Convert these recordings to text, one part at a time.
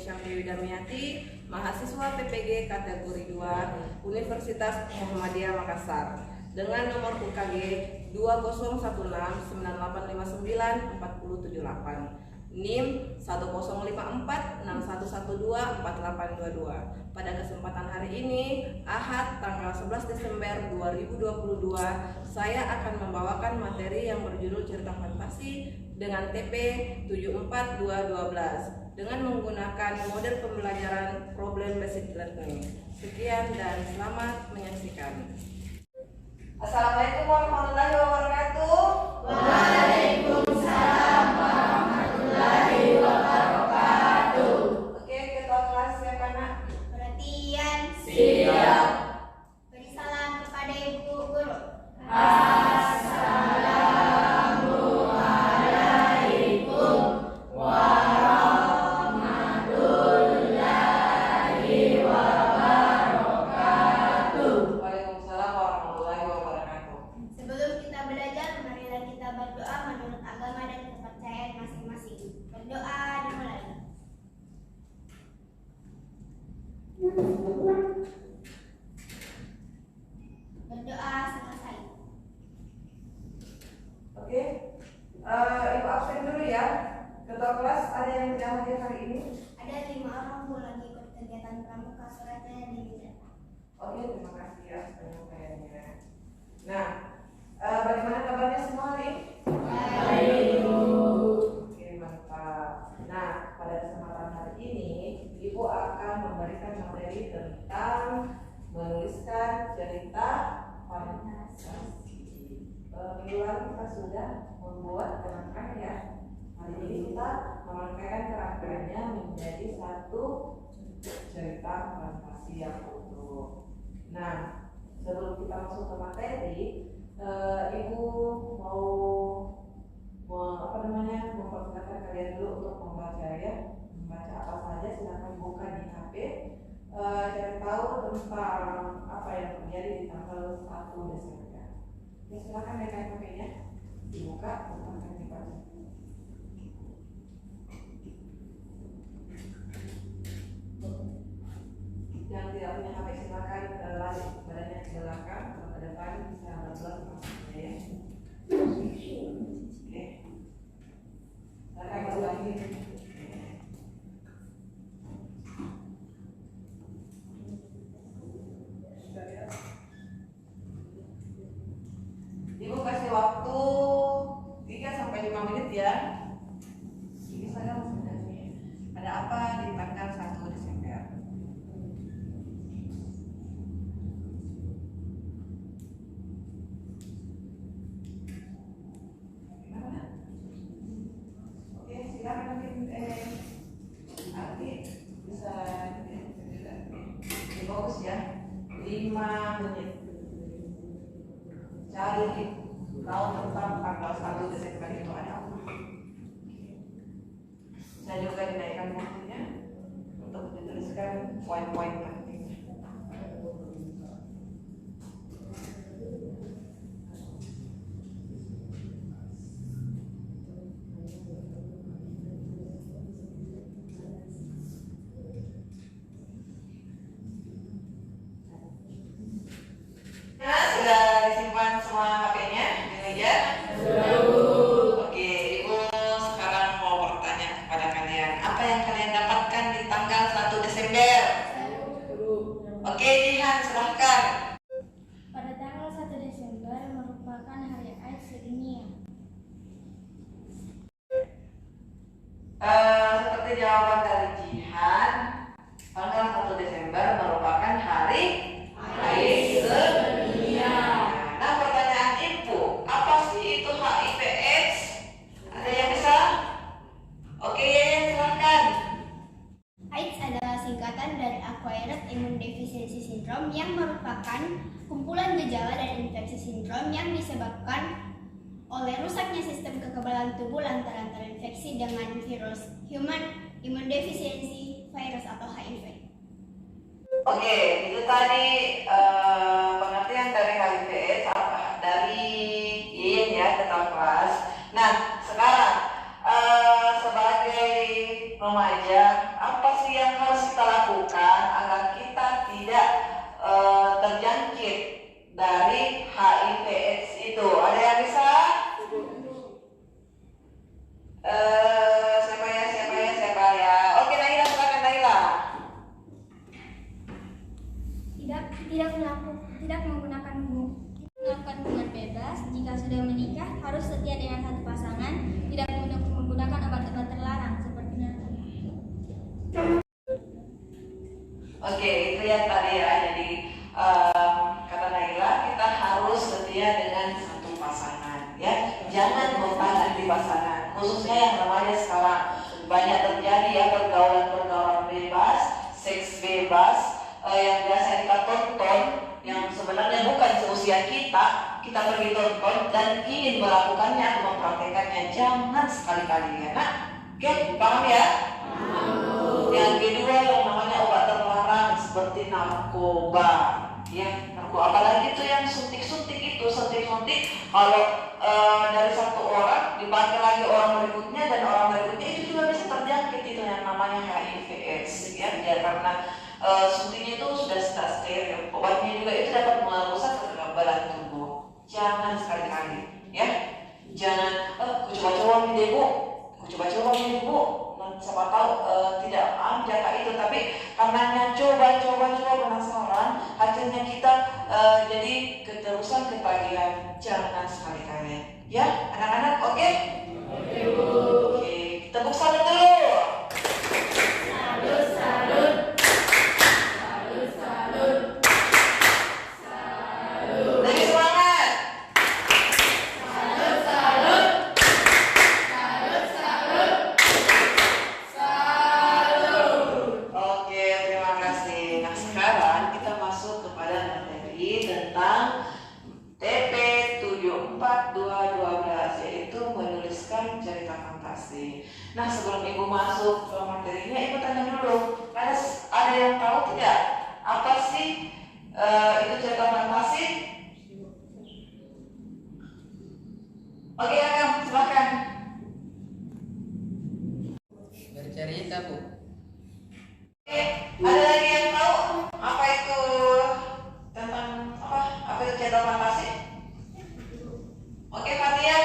Syamri Widamiati, mahasiswa PPG kategori 2 Universitas Muhammadiyah Makassar dengan nomor UKG 201698594078, NIM 105461124822. Pada kesempatan hari ini, Ahad tanggal 11 Desember 2022, saya akan membawakan materi yang berjudul cerita fantasi dengan TP 74212 dengan menggunakan model pembelajaran problem based learning. Sekian dan selamat menyaksikan. Assalamualaikum warahmatullahi wabarakatuh. Waalaikumsalam warahmatullahi wabarakatuh. Oke, ketua kelas siapa nak? Perhatian. Siap. Beri salam kepada ibu guru. Assalamualaikum warahmatullahi wabarakatuh. Waalaikumsalam warahmatullahi wabarakatuh. Sebelum kita belajar, marilah kita berdoa menurut agama dan kepercayaan masing-masing. Berdoa dimulai. Berdoa selesai. Oke, Ibu absen dulu ya. Ketua kelas ada yang tidak hadir hari ini? Ada 5 orang Bu lagi ikut kegiatan pramuka, suratnya di meja. Oke, terima kasih ya penyampaiannya. Nah, bagaimana kabarnya semua hari ini? Baik. Oke, mantap. Nah, pada kesempatan hari ini, Ibu akan memberikan materi tentang menuliskan cerita fantasi. Minggu lalu kita sudah membuat kerangka ya. Hari ini kita merangkaikan kerangkanya menjadi satu cerita fantasi yang utuh. Nah, sebelum kita masuk ke materi, Ibu mau mempersilakan kalian dulu untuk membaca ya. Membaca apa saja, silakan buka di HP. Cari tahu tentang apa yang terjadi di tanggal 1 Desember. Ya, silakan megang HP-nya, dibuka, silakan dibaca. Yang tidak punya HP silakan lari badannya ke belakang atau ke depan, bisa berbuat maksudnya ya. Oke, silakan berbagi. Ibu kasih waktu 3-5 menit ya. Ini saya mau sebenarnya ada apa di tanggal 1 Desember. Gimana? Oke, silakan mungkin nanti bisa difokus ya. 5 menit. Cari tahu tentang tanggal 1 Desember itu ada apa. Saya juga dinaikkan waktunya untuk dituliskan poin-poin pentingnya. Sudah disimpan semua HP-nya di meja? Oke, Ibu sekarang mau bertanya kepada kalian. Apa yang kalian dapatkan di tanggal 1 Desember? Oke, Jihan silahkan. Pada tanggal 1 Desember merupakan hari AIDS sedunia. Seperti jawaban dari Jihan, tanggal 1 Desember merupakan hari AIDS sedunia. Nah, pertanyaan Ibu, apa sih itu HIV/AIDS? Ada yang bisa? Oke, silahkan. AIDS adalah singkatan dari Acquired Immune Deficiency Syndrome yang merupakan kumpulan gejala dan infeksi sindrom yang disebabkan oleh rusaknya sistem kekebalan tubuh lantaran terinfeksi dengan virus Human Immunodeficiency Virus atau HIV. Oke, itu tadi pengertian dari HIV/AIDS dari Yin ya, ketua kelas. Nah, sekarang sebagai remaja, apa apa sih yang harus kita lakukan agar kita tidak terjangkit dari HIV/AIDS itu? Ada yang bisa? Siapa ya? Oke, Naila, silakan Naila. Tidak menggunakan hubungan bebas. Jika sudah menikah harus setia dengan satu pasangan. Tidak menggunakan obat-obat terlarang seperti narkoba. Oke, itu yang tadi ya. Jadi kata Naila, kita harus setia dengan satu pasangan, ya. Jangan gonta-ganti pasangan. Khususnya yang namanya sekarang banyak terjadi ya pergaulan bebas, seks bebas, yang biasa kita tonton, yang sebenarnya bukan seusia kita pergi tonton dan ingin melakukannya atau mempraktekannya. Jangan sekali-kali ya, nak. Oke, paham ya? Yang kedua yang namanya obat terlarang seperti narkoba, ya, narkoba. Apalagi itu yang suntik-suntik kalau dari satu orang dipakai lagi orang berikutnya dan orang berikutnya, itu juga bisa terjangkit itu yang namanya HIV/AIDS, ya, karena suntiknya itu sudah tidak steril. Obatnya juga itu dapat merusak kekebalan tubuh. Jangan sekali-kali, ya. Jangan aku coba-coba nih bu, siapa tahu tidak jaka itu, tapi karenanya coba penasaran, hasilnya kita jadi keterusan ketagihan. Jangan sekali-kali, ya anak-anak. Oke, tepuk tangan dulu. Lebih semangat. Oke, terima kasih. Nah, sekarang kita masuk kepada materi tentang TP 742212, yaitu menuliskan cerita fantasi. Nah, sebelum Ibu masuk ke materinya, Ibu tanya dulu, ada yang tahu tidak apa sih itu cerita fantasi? Oke, Agam, silakan. Bercerita, Bu. Oke, ada lagi yang tahu apa itu tentang apa itu cerita fantasi? Oke, Fatia.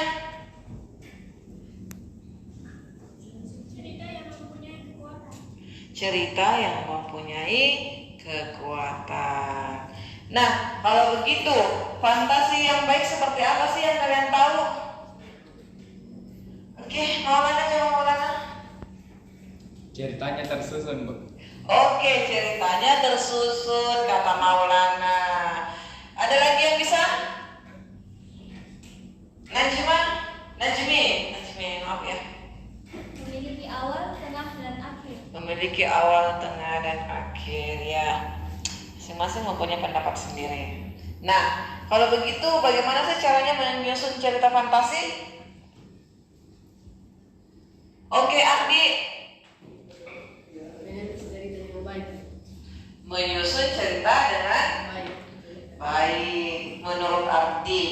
Cerita yang mempunyai kekuatan. Nah, kalau begitu, fantasi yang baik seperti apa sih yang kalian tahu? Oke, Maulana. Ceritanya tersusun, Bu. Oke, ceritanya tersusun, kata Maulana. Ada lagi yang bisa? Najmi, maaf ya. Memiliki awal, tengah, dan akhir. Memiliki awal, tengah, dan akhir, ya. Masing-masing mempunyai pendapat sendiri. Nah, kalau begitu bagaimana sih caranya menyusun cerita fantasi? Oke, Ardi. Menyusun cerita dengan baik menurut Ardi.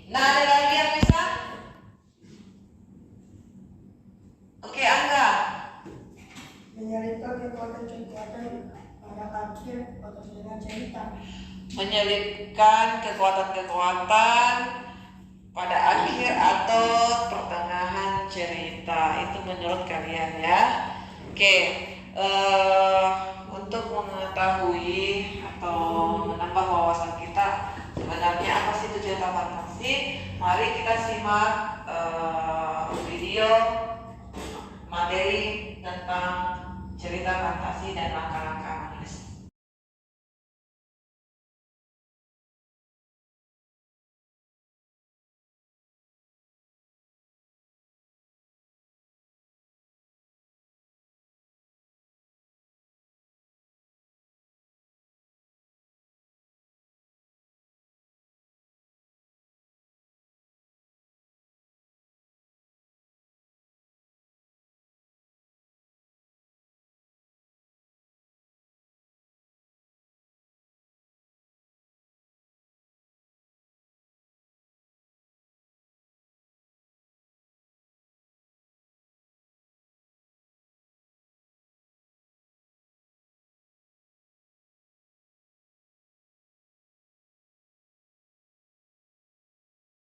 Nah, ada lagi yang bisa? Oke, Angga. Menyelipkan kekuatan-kekuatan pada akhir atau dengan cerita. Menyelipkan kekuatan-kekuatan pada akhir atau pertengahan cerita. Itu menurut kalian, ya. Oke, untuk mengetahui atau menambah wawasan kita sebenarnya apa sih itu cerita fantasi, mari kita simak video materi tentang cerita fantasi dan langkah-langkah menulis.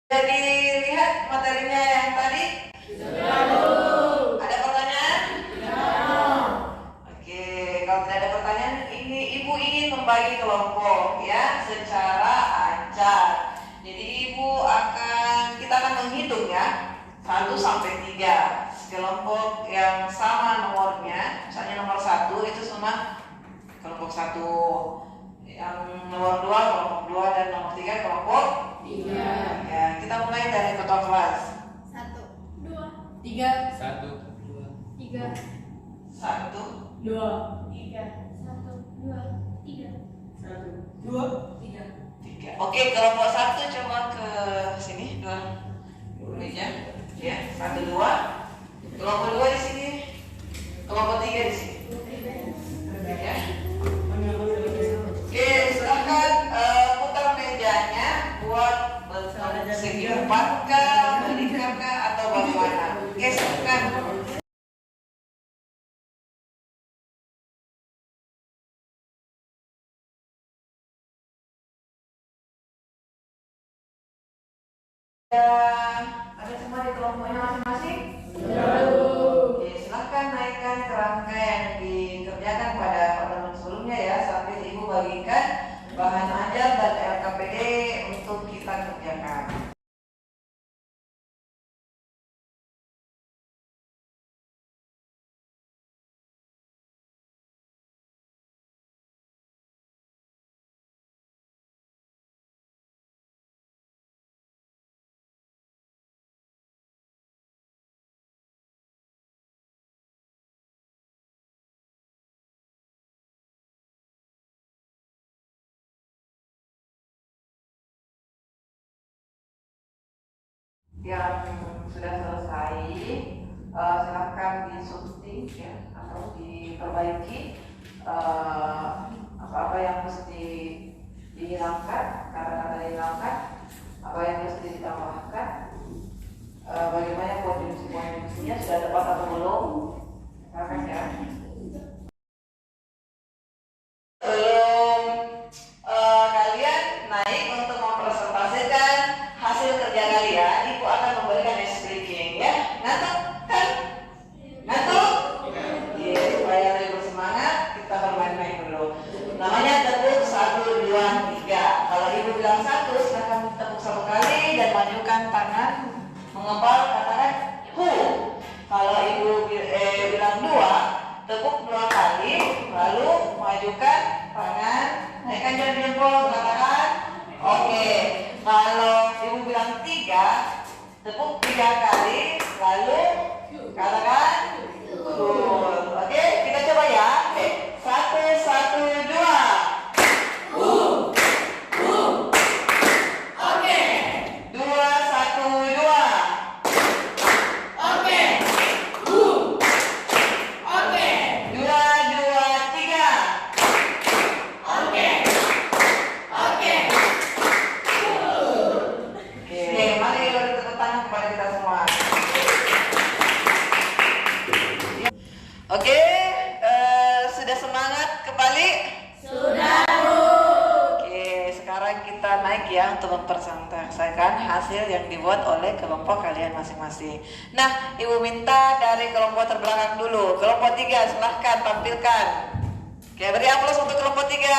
Jadi lihat materinya yang tadi? Ada pertanyaan? Oke, kalau tidak ada pertanyaan, ini Ibu ingin membagi kelompok ya secara acak. Jadi kita akan menghitung ya 1 sampai 3. Kelompok yang sama nomornya, misalnya nomor 1 itu sama kelompok 1. Yang nomor 2 kelompok 2 dan nomor 3 kelompok 3. Ya, kita mulai dari ketua kelas. 1, 2, 3, 1, 2, 3, 1, 2, 3, 1, 2, 3. 1, 2, 3. 3. Oke, kelompok 1 coba ke sini, 2 meja. Ya, 1, 2. Kelompok 2 di sini. Kelompok 3 di sini. Ya. Oke, silakan putar mejanya buat segi 4 kah, melingkar kah, atau bagaimana? Oke, silakan. Ada semua di kelompoknya masing-masing? Oke, silahkan naikkan kerangka yang dikerjakan pada pertemuan sebelumnya ya, sambil Ibu bagikan bahan ajar dan LKPD untuk kita kerjakan. Yang sudah selesai silahkan disunting ya, atau diperbaiki apa-apa yang mesti dihilangkan, kata-kata dihilangkan, apa yang mesti ditambahkan, bagaimana konjungsi-konjungsinya sudah tepat atau belum, silakan ya. Kalian naik untuk mempresentasikan hasil kerja kalian, Ibu akan memberikan speaking ya. Ngantuk kan? Ngantuk? Iya, supaya lebih bersemangat kita bermain-main dulu. Namanya tepuk 1, 2, 3. Kalau Ibu bilang 1, silakan tepuk 1 kali dan majukan tangan mengepal, katakan hu. Kalau Ibu bilang 2, tepuk 2 kali, lalu majukan tangan, naikkan jempol, katakan oke. Kalau Ibu bilang 3, tepuk 3 kali, lalu katakan good. Oke, kita coba ya. Oke, 1, 1, 2. Oke. 2, 1, 2. Oke. 2, 2, 3. Oke, mari beri tepuk tangan kepada kita semua. Oke, sudah semangat kembali? Sudah. Oke, sekarang kita naik ya untuk mempresentasikan hasil yang dibuat oleh kelompok kalian masing-masing. Nah, Ibu minta dari kelompok terbelakang dulu. Kelompok 3, silahkan tampilkan. Oke, beri aplaus untuk kelompok 3.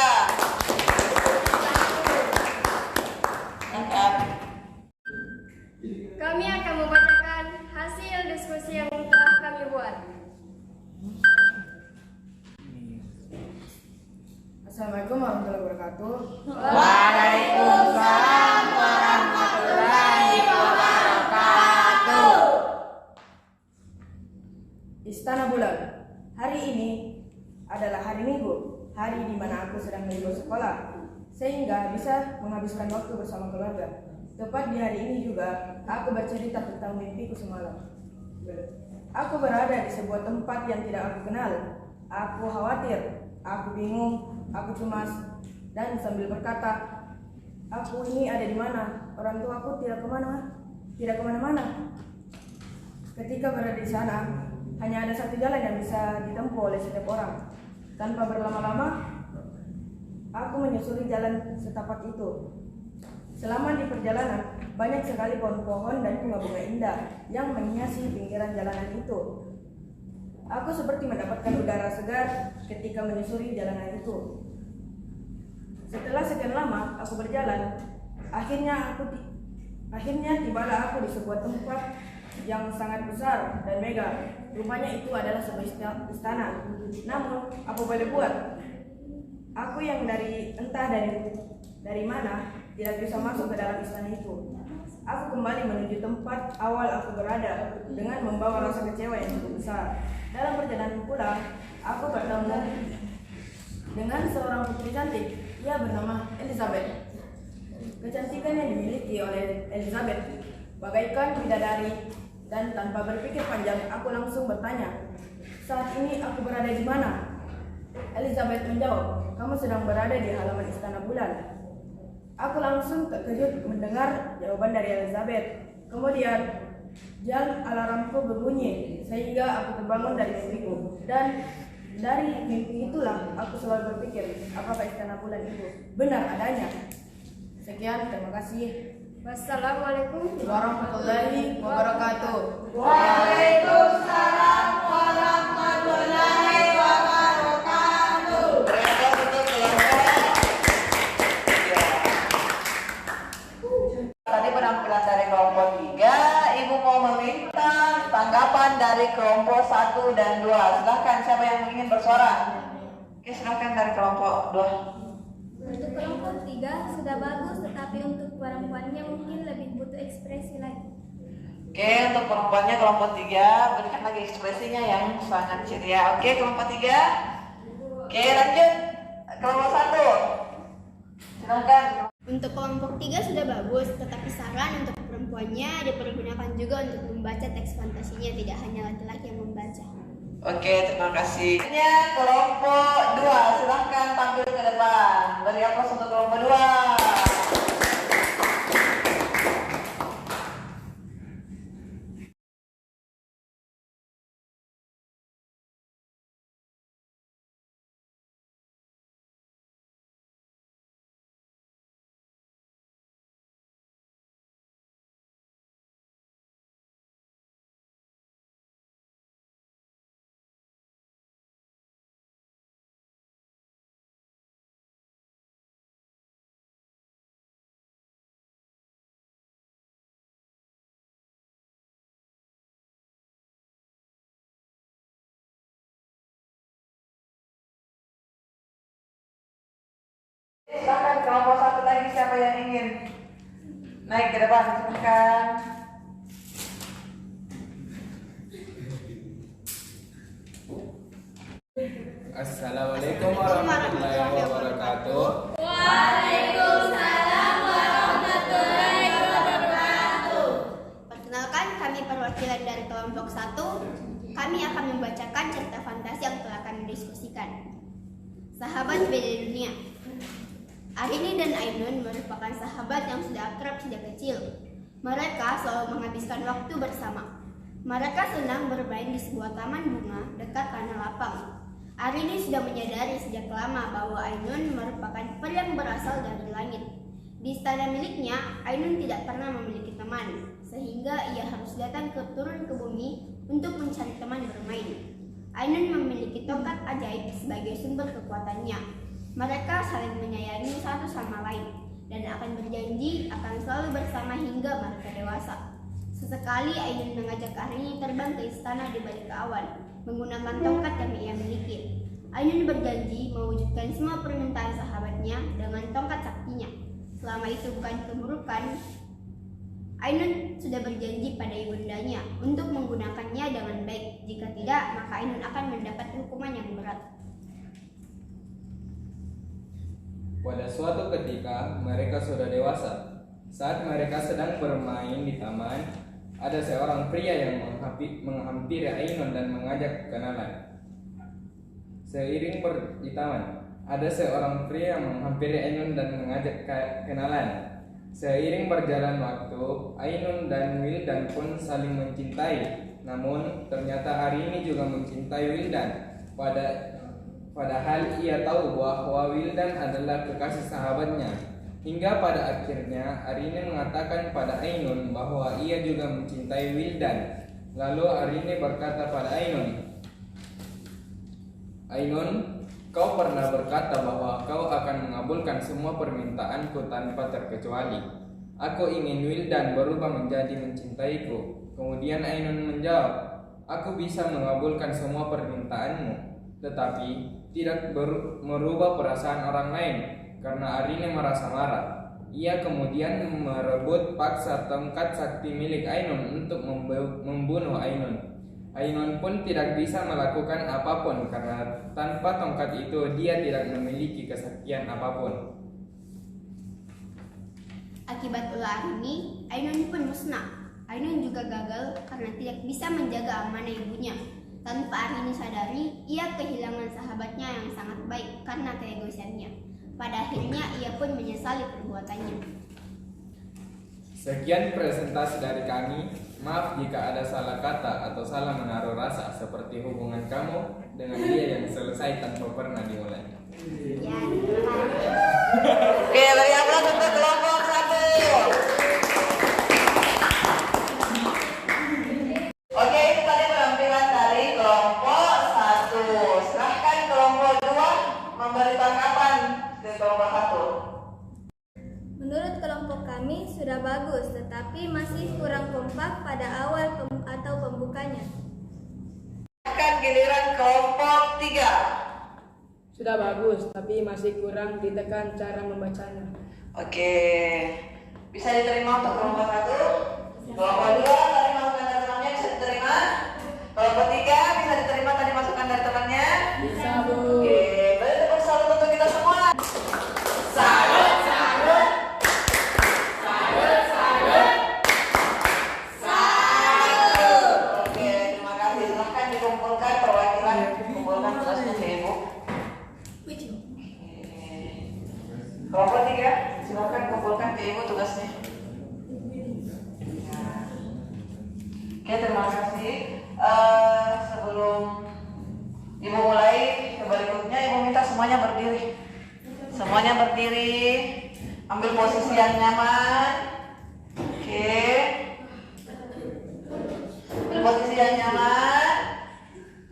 Kami akan membacakan hasil diskusi yang telah kami buat. Assalamualaikum warahmatullahi wabarakatuh. Waalaikumsalam warahmatullahi wabarakatuh. Istana Bulan. Hari ini adalah hari Minggu, hari di mana aku sedang libur sekolah, sehingga bisa menghabiskan waktu bersama keluarga. Tepat di hari ini juga, aku bercerita tentang mimpiku semalam. Aku berada di sebuah tempat yang tidak aku kenal. Aku khawatir, aku bingung, aku cemas, dan sambil berkata, aku ini ada di mana? Orang tua aku tidak kemana-mana. Ketika berada di sana, hanya ada satu jalan yang bisa ditempuh oleh setiap orang. Tanpa berlama-lama, aku menyusuri jalan setapak itu. Selama di perjalanan, banyak sekali pohon-pohon dan bunga-bunga indah yang menghiasi pinggiran jalanan itu. Aku seperti mendapatkan udara segar ketika menyusuri jalanan itu. Setelah sekian lama aku berjalan, akhirnya tibalah aku di sebuah tempat yang sangat besar dan megah. Rupanya itu adalah sebuah istana. Namun, apa boleh buat? Aku yang entah dari mana tidak bisa masuk ke dalam istana itu. Aku kembali menuju tempat awal aku berada dengan membawa rasa kecewa yang cukup besar. Dalam perjalanan pulang, aku bertemu dengan seorang putri cantik. Ia bernama Elizabeth. Kecantikan yang dimiliki oleh Elizabeth bagaikan bidadari, dan tanpa berpikir panjang aku langsung bertanya, "Saat ini aku berada di mana?" Elizabeth menjawab, "Kamu sedang berada di halaman Istana Bulan." Aku langsung terkejut mendengar jawaban dari Elizabeth. Kemudian jam alarmku berbunyi sehingga aku terbangun dari mimpiku, dan dari mimpi itulah aku selalu berpikir, apakah Istana Bulan itu benar adanya. Sekian, terima kasih. Wassalamualaikum warahmatullahi wabarakatuh. Waalaikumsalam warahmatullahi wabarakatuh. Terima kasih Tadi penampilan dari kelompok 3, Ibu mau meminta tanggapan dari kelompok 1 dan 2. Silahkan, siapa yang ingin bersuara? Oke, silahkan dari kelompok 2. Untuk kelompok 3 sudah bagus, tetapi untuk perempuannya mungkin lebih butuh ekspresi lagi. Oke, untuk perempuannya kelompok 3 berikan lagi ekspresinya yang sangat ceria. Oke, kelompok 3. Oke, lanjut. Kelompok 1. Silahkan. Untuk kelompok 3 sudah bagus, tetapi saran untuk perempuannya dipergunakan juga untuk membaca teks fantasinya, tidak hanya laki-laki yang membaca. Oke, terima kasih. Kelompok 2, silahkan tampil ke depan. Beri aplaus untuk kelompok 2. Silahkan kelompok 1 lagi, siapa yang ingin naik ke depan? Silahkan. Assalamualaikum warahmatullahi wabarakatuh. Waalaikumsalam warahmatullahi wabarakatuh. Perkenalkan, kami perwakilan dari kelompok 1. Kami akan membacakan cerita fantasi yang telah kami diskusikan. Sahabat beda dunia. Arini dan Ainun merupakan sahabat yang sudah akrab sejak kecil. Mereka selalu menghabiskan waktu bersama. Mereka senang bermain di sebuah taman bunga dekat tanah lapang. Arini sudah menyadari sejak lama bahwa Ainun merupakan peri yang berasal dari langit. Di istana miliknya, Ainun tidak pernah memiliki teman, sehingga ia harus turun ke bumi untuk mencari teman bermain. Ainun memiliki tongkat ajaib sebagai sumber kekuatannya. Mereka saling menyayangi satu sama lain dan akan berjanji akan selalu bersama hingga mereka dewasa. Sesekali Ainun mengajak Arini terbang ke istana di balik awan menggunakan tongkat yang ia miliki. Ainun berjanji mewujudkan semua permintaan sahabatnya dengan tongkat saktinya. Selama itu bukan keburukan, Ainun sudah berjanji pada ibundanya untuk menggunakannya dengan baik. Jika tidak, maka Ainun akan mendapat hukuman yang berat. Pada suatu ketika mereka sudah dewasa. Saat mereka sedang bermain di taman, ada seorang pria yang menghampiri Ainun dan mengajak kenalan. Di taman, ada seorang pria yang menghampiri Ainun dan mengajak kenalan. Seiring berjalan waktu, Ainun dan Wildan pun saling mencintai. Namun ternyata Arini juga mencintai Wildan. Padahal ia tahu bahwa Wildan adalah kekasih sahabatnya. Hingga pada akhirnya Arini mengatakan pada Ainun bahwa ia juga mencintai Wildan. Lalu Arini berkata pada Ainun, "Ainun, kau pernah berkata bahwa kau akan mengabulkan semua permintaanku tanpa terkecuali. Aku ingin Wildan berubah menjadi mencintaiku." Kemudian Ainun menjawab, "Aku bisa mengabulkan semua permintaanmu, tetapi tidak merubah perasaan orang lain." Karena Arini merasa marah, ia kemudian merebut paksa tongkat sakti milik Ainun untuk membunuh Ainun. Ainun pun tidak bisa melakukan apapun karena tanpa tongkat itu dia tidak memiliki kesaktian apapun. Akibat ulah Arini, Ainun pun musnah. Ainun juga gagal karena tidak bisa menjaga amanah ibunya. Tanpa Arini sadari, ia kehilangan sahabatnya yang sangat baik karena keegoisannya. Pada akhirnya ia pun menyesali perbuatannya. Sekian presentasi dari kami. Maaf jika ada salah kata atau salah menaruh rasa seperti hubungan kamu dengan dia yang selesai tanpa pernah dimulai. Ya, terima kasih. Oke, beri aplaus untuk kelompok 1. Oke, itu tadi penampilan dari kelompok 1. Silahkan kelompok 2 memberi tanggapan ke kelompok 1. Menurut kelompok kami sudah bagus, tetapi masih kurang kompak pada awal atau pembukanya. Akan giliran kelompok 3. Sudah bagus, tapi masih kurang ditekan cara membacanya. Oke, bisa diterima untuk kelompok 1. Kelompok 2 tadi masukan dari temannya bisa diterima. Kelompok 3 bisa diterima tadi masukan dari temannya. Bisa, Bu. Oke, beri tepuk salut untuk kita semua. Salut, salut. Salut, salut. Salut. Oke, terima kasih. Silahkan dikumpulkan perwakilan, kumpulkan tugasnya ke Ibu. Kelompok 3, silakan kumpulkan ke Ibu tugasnya. Oke, terima kasih. Sebelum Ibu mulai berikutnya, Ibu minta semuanya berdiri. Semuanya berdiri, ambil posisi yang nyaman. Oke. Ambil posisi yang nyaman.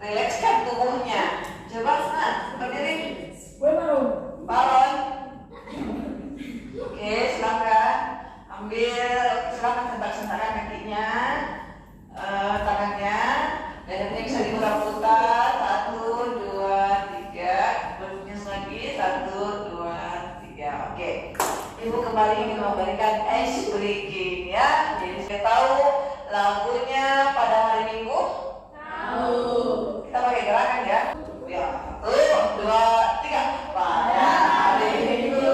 Rilekskan tubuhnya. Coba, nah, berdiri. Baron. Oke, silakan silakan sentak-sentakan kakinya, tangannya, dan ini bisa diputar-putar. 1, 2, 3, berikutnya lagi 1, 2, 3. Oke, Ibu kembali ingin memberikan ice breaking ya. Jadi saya tahu lagunya pada hari Minggu. Tahu. Kita pakai gerakan ya. Ya, 1, 2, 3. Pada hari Minggu.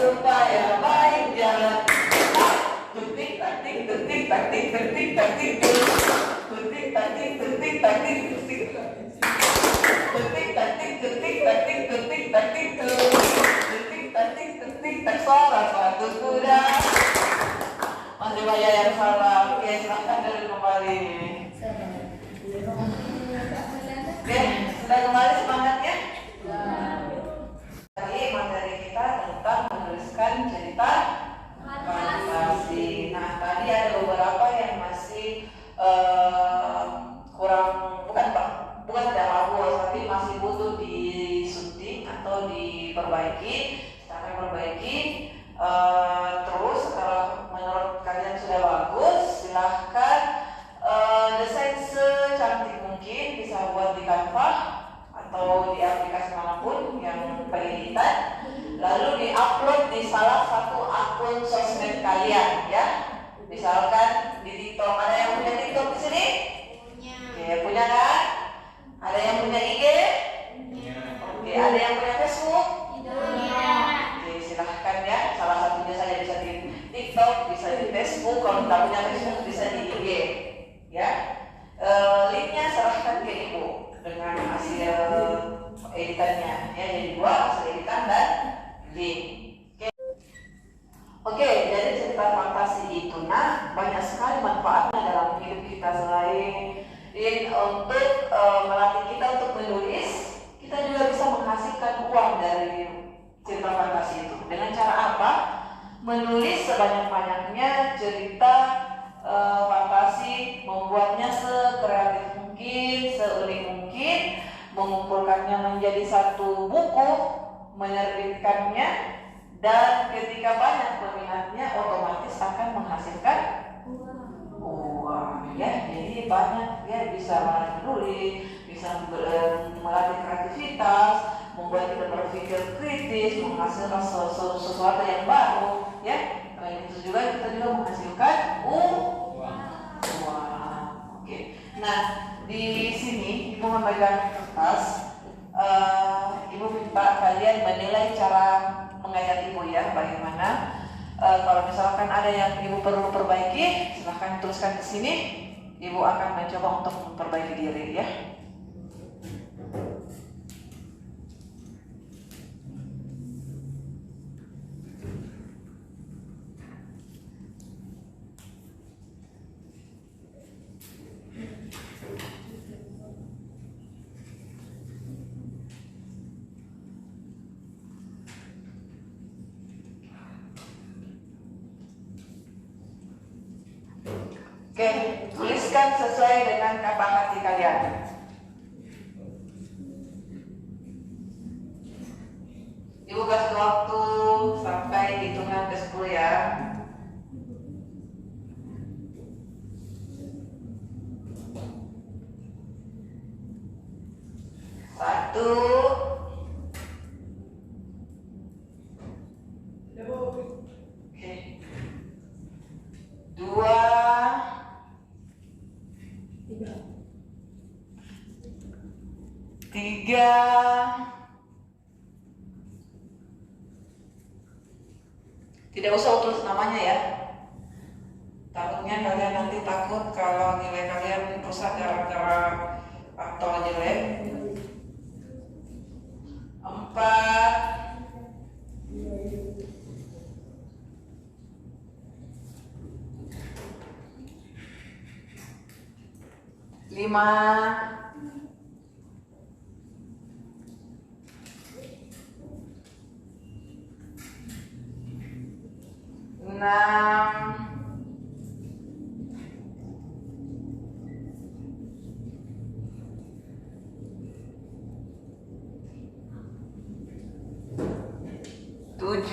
Supaya baik jalan. Tutik taktik tutik taktik tutik taktik tutik taktik tutik taktik tutik tutik taktik tutik taktik tutik taktik tutik taktik tutik tak salah satu kuda. Masih banyak yang salah. Oke, silahkan dulu kembali. Oke, sudah kembali semangatnya? Tadi materi kita tentang menuliskan cerita fantasi. Nah, tadi ada beberapa yang masih kurang, bukan tidak bagus, tapi masih butuh disunting atau diperbaiki. Setelah perbaiki, terus kalau menurut kalian sudah bagus, silahkan desain secantik mungkin, bisa buat di Canva atau di aplikasi manapun yang editan, lalu diupload di salah satu akun sosmed kalian ya. Misalkan di TikTok, ada yang punya TikTok di sini? Punya. Oke, punya kan? Ada yang punya IG? Punya. Oke, ada yang punya Facebook? Punya. Oke, silahkan ya. Salah satunya saja bisa di TikTok, bisa di Facebook. Kalau tidak punya Facebook bisa di IG ya. Linknya serahkan ke Ibu dengan hasil editannya ya, jadi 2 hasil editan dan link. Oke, jadi cerita cerita fantasi itu banyak sekali manfaatnya dalam hidup kita selain untuk melatih kita untuk menulis, kita juga bisa menghasilkan uang dari cerita fantasi itu. Dengan cara apa? Menulis sebanyak-banyaknya cerita fantasi, membuatnya sekreatif mungkin, seunik mungkin, mengumpulkannya menjadi satu buku, menerbitkannya, dan ketika banyak peminatnya otomatis akan menghasilkan uang. Ya, jadi banyak ya, bisa menulis, bisa melatih kreativitas, membuat kita berpikir kritis, menghasilkan sesuatu yang baru, ya. Selain itu juga kita juga menghasilkan uang. Oke. Nah, di sini Ibu memegang kertas. Ibu minta kalian menilai cara mengajar Ibu ya, bagaimana. Kalau misalkan ada yang Ibu perlu perbaiki, silahkan tuliskan di sini. Ibu akan mencoba untuk memperbaiki diri ya. Oke, tuliskan sesuai dengan kata hati kalian. Ibu kasih waktu sampai hitungan ke 10 ya. 1. Oke. 2. 3. Tidak usah tulis namanya ya. Takutnya kalian nanti takut kalau nilai kalian rusak gara-gara faktor jelek. 4. 5. 6. 7.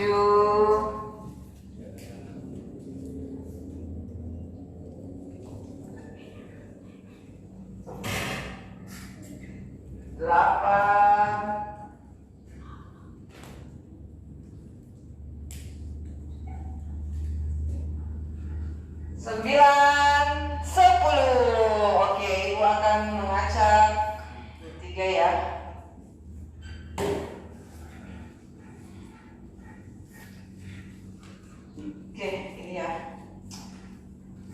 8. 9, 10. Oke, Ibu akan mengacak 3 ya. Oke, ini ya.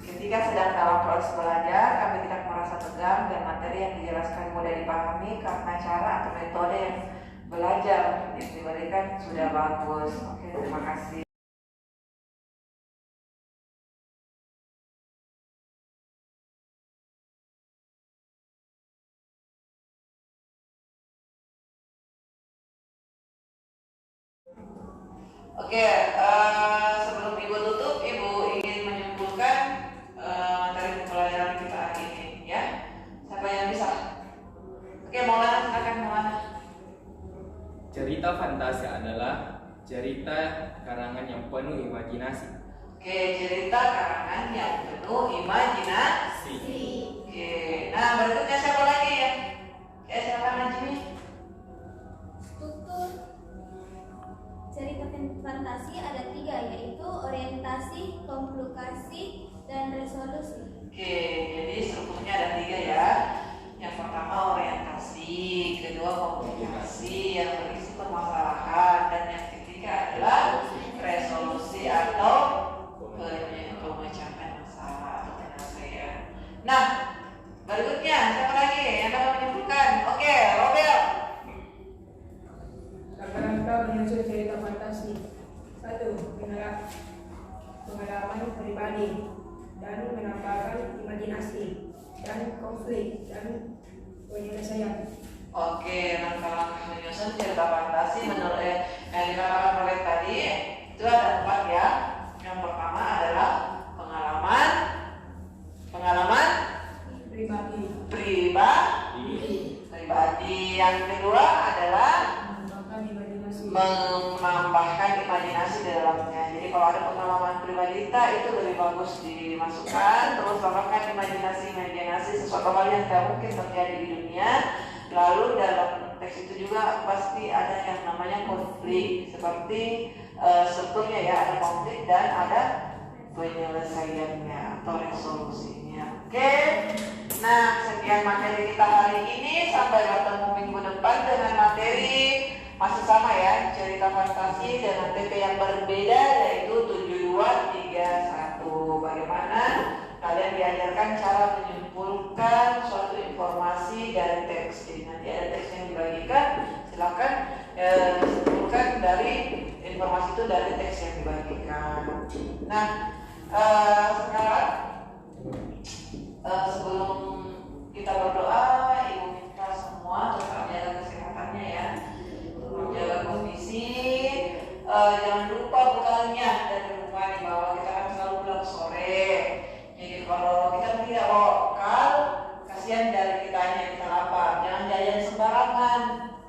Ketika sedang dalam proses belajar, kami tidak merasa tegang dan materi yang dijelaskan mudah dipahami karena cara atau metode yang belajar yang diberikan sudah bagus. Oke, terima kasih. Oke, sebelum Ibu tutup, Ibu ingin menyimpulkan materi pembelajaran kita hari ini, ya. Siapa yang bisa? Oke, Maulana, silakan Maulana. Cerita fantasi adalah cerita karangan yang penuh imajinasi. Oke, cerita karangan yang penuh imajinasi. Oke, nah berikutnya siapa lagi ya? Silakan Najmi. Struktur cerita fantasi ada 3, yaitu orientasi, konklusi, dan resolusi. Oke, jadi strukturnya ada 3 ya. Yang pertama orientasi, kedua komunikasi yang berisi permasalahan, dan yang ketiga adalah resolusi atau pemecahkan masalah atau penyelesaian. Nah, berikutnya siapa lagi yang dapat menyimpulkan? Oke, Robert. Rangka-rangka menyusun cerita fantasi. 1. Kenalan. pengalaman pribadi dan menambahkan imajinasi dan konflik dan penyelesaian. Oke, langkah-langkah menyusun cerita fantasi menurut yang dikatakan oleh tadi itu ada 4 ya. Yang pertama adalah pengalaman pribadi. Yang kedua adalah menambahkan imajinasi di dalamnya. Jadi kalau ada pengalaman pribadi kita itu lebih bagus dimasukkan, terus tambahkan imajinasi sesuatu hal yang tidak mungkin terjadi di dunia. Lalu dalam teks itu juga pasti ada yang namanya konflik, seperti sebetulnya ya ada konflik dan ada penyelesaiannya atau resolusinya. Oke, nah sekian materi kita hari ini, sampai bertemu minggu depan dengan materi masih sama ya, cerita fantasi dengan TP yang berbeda yaitu 7231. Bagaimana kalian diajarkan cara menyimpulkan suatu informasi dari teks. Jadi nanti ada teks yang dibagikan, silakan simpulkan dari informasi itu dari teks yang dibagikan. Nah, sekarang sebelum kita berdoa, ibu minta semua tetap jaga kesehatannya ya, jaga kondisi. Jangan lupa bekalnya dari rumah di bawah, kita kan selalu pulang sore. Jadi kalau kita tidak bawa bekal, kasihan dari kitanya, kita lapar. Jangan jajan sembarangan,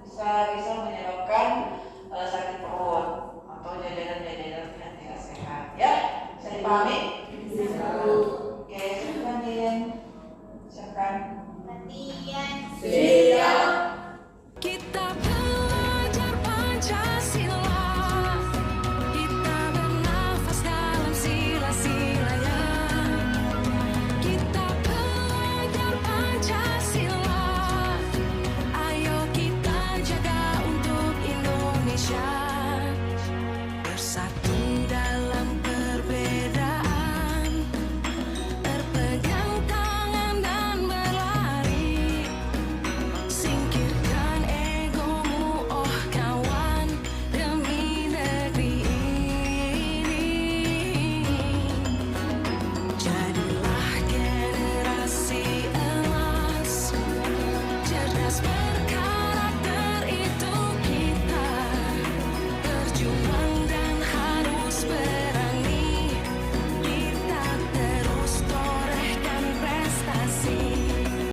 bisa menyebabkan sakit perut atau jajanan yang tidak sehat. Ya, bisa dipahami?